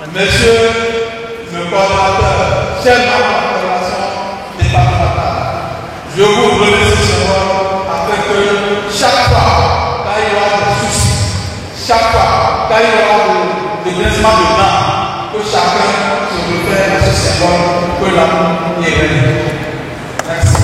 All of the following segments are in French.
Monsieur le coordinateur, chef de la coordination départementale, je vous remercie afin que chaque fois qu'il y aura des soucis, chaque fois qu'il y aura des grincements de dents, que chacun se réfère à ce symbole que l'amour est réel. Merci.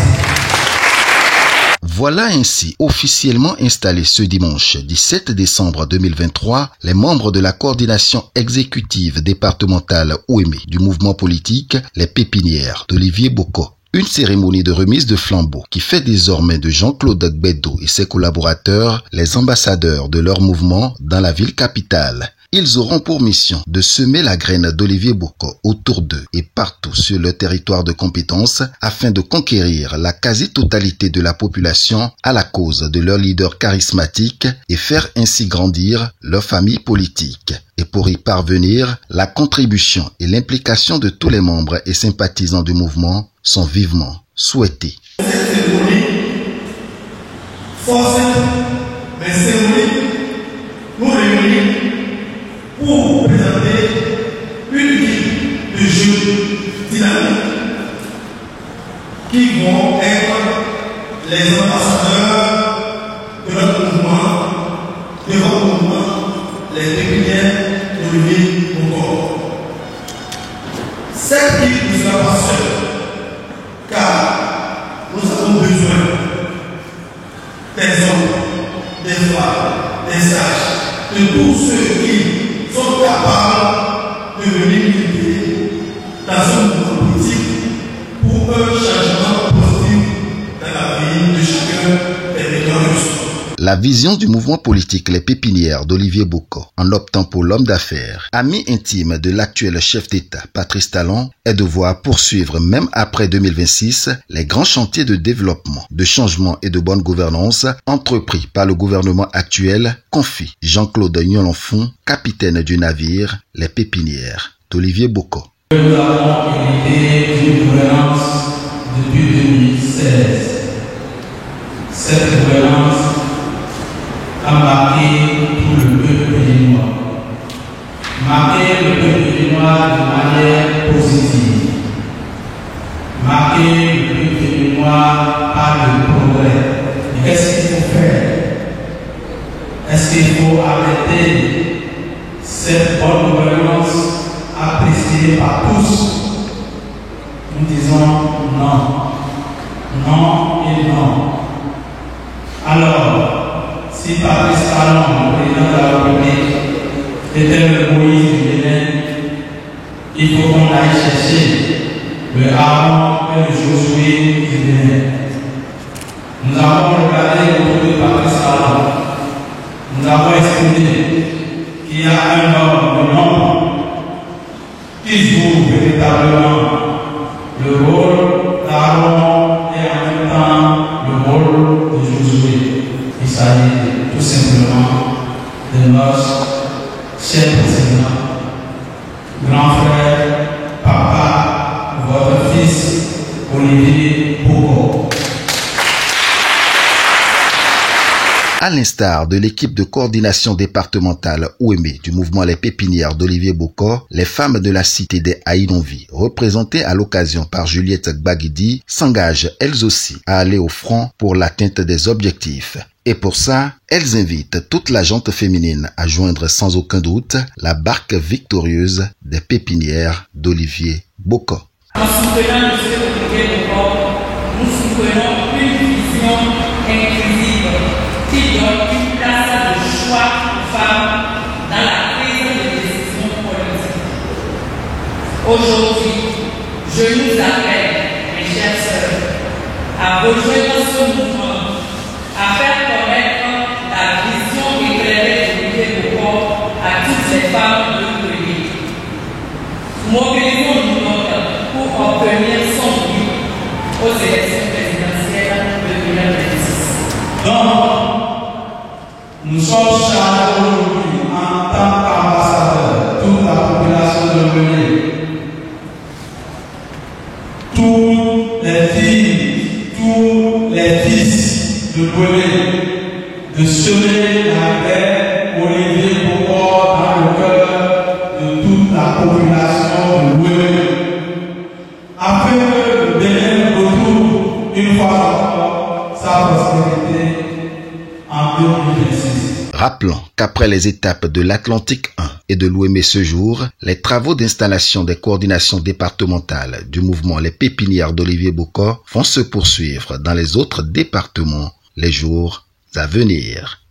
Voilà ainsi officiellement installés ce dimanche 17 décembre 2023 les membres de la coordination exécutive départementale OEME du mouvement politique Les Pépinières d'Olivier Boko. Une cérémonie de remise de flambeau qui fait désormais de Jean-Claude Gbeddo et ses collaborateurs les ambassadeurs de leur mouvement dans la ville capitale. Ils auront pour mission de semer la graine d'Olivier Boko autour d'eux et partout sur leur territoire de compétence afin de conquérir la quasi-totalité de la population à la cause de leur leader charismatique et faire ainsi grandir leur famille politique. Et pour y parvenir, la contribution et l'implication de tous les membres et sympathisants du mouvement sont vivement souhaitées. Cette cérémonie, mais cérémonie nous réunit pour présenter une équipe de jeunes dynamiques qui vont être les ambassadeurs de notre mouvement, les pépinières d'Olivier Boko. Cette équipe ne sera pas seule, car nous avons besoin des hommes, des femmes, des sages, de tous ceux qui sont capables de venir militer dans un mouvement politique pour un changement positif dans la vie de chacun des mécanismes. La vision du mouvement politique Les Pépinières d'Olivier Boko, en optant pour l'homme d'affaires, ami intime de l'actuel chef d'État Patrice Talon, est de voir poursuivre même après 2026 les grands chantiers de développement, de changement et de bonne gouvernance entrepris par le gouvernement actuel, confie Jean-Claude Nyolonfon, capitaine du navire Les Pépinières d'Olivier Boko. Nous avons hérité d'une gouvernance depuis 2016. Cette gouvernance a marqué tout le peuple béninois. Marqué le peuple béninois de manière positive. Marqué le peuple béninois par le progrès. Mais qu'est-ce qu'il faut faire? Est-ce qu'il faut arrêter cette bonne gouvernance appréciée par tous? Nous disons non. Non et non. Alors, si Patrice Talon, le président de la République, était le Moïse du Bénin, il faut qu'on aille chercher le Aaron et le Josué du Bénin. Nous avons regardé autour de Patrice Talon. Nous avons estimé qu'il y a un homme de nombre qui joue véritablement le rôle d'Aaron et en même temps le rôle de Josué. Il s'agit tout simplement de notre cher président, grand frère, papa, votre fils, Olivier Boko. À l'instar de l'équipe de coordination départementale OEME du mouvement Les Pépinières d'Olivier Boko, les femmes de la cité des Haïnonvi, représentées à l'occasion par Juliette Gbagidi, s'engagent elles aussi à aller au front pour l'atteinte des objectifs. Et pour ça, elles invitent toute la gente féminine à joindre sans aucun doute la barque victorieuse des Pépinières d'Olivier Boko. En soutenant M. Olivier Boko, nous soutenons une vision inclusive qui donne une place de choix aux femmes dans la prise de décisions politiques. Aujourd'hui, je nous appelle, mes chers sœurs, à rejoindre ce mouvement, à faire connaître la vision éclairée d'Olivier Boko à toutes les femmes de notre pays. Mobilisons-nous donc pour obtenir son but aux élections présidentielles de 2026. Donc, nous sommes chargés aujourd'hui en tant qu'ambassadeurs, toute la population de Bénin, toutes les filles, tous les fils de Bénin, de semer la paix Olivier Boko dans le cœur de toute la population de l'Ouest, afin que le Bénin retrouve une fois encore sa prospérité en 2026. Rappelons qu'après les étapes de l'Atlantique 1 et de l'OME ce jour, les travaux d'installation des coordinations départementales du mouvement Les Pépinières d'Olivier Bokor vont se poursuivre dans les autres départements les jours à venir.